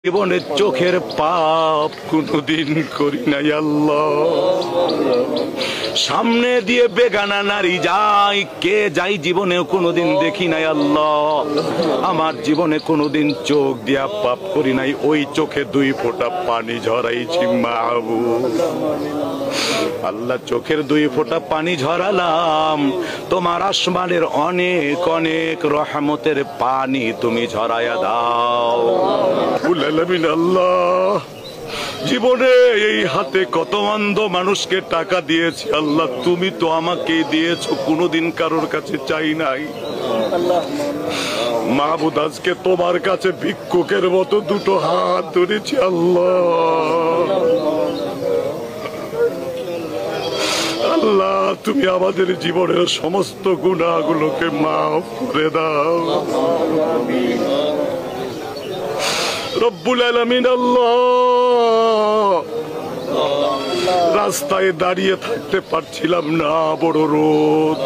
জীবনে চোখের পাপ কোনদিন করি নাই আল্লাহ। সামনে দিয়ে বেগানা নারী যাই কে যাই জীবনেও কোনদিন দেখি নাই আল্লাহ। আমার জীবনে কোনদিন চোখ দিয়া পাপ করি নাই, ওই চোখে 2 ফোঁটা পানি ঝরাইছি মাহবুব। আল্লাহ চোখের 2 ফোঁটা পানি ঝরালাম, তোমার আসমানের অনেক অনেক রহমতের পানি তুমি ঝরাইয়া দাও। আল্লাহ জীবনে এই হাতে কত অন্ধ মানুষকে টাকা দিয়েছি আল্লাহ, তুমি তো আমাকে দিয়েছো, কোনদিন কারোর কাছে চাই নাই। মাহবুদ আজকে তোমার কাছে ভিক্ষুকের মতো 2টো হাত ধরেছি আল্লাহ। আল্লাহ তুমি আমাদের জীবনের সমস্ত গুনাহগুলোকে মাফ করে দাও রব্বুল আলামিন। আল্লাহ রাস্তায় দাঁড়িয়ে থাকতে পারছিলাম না, বড় রোদ।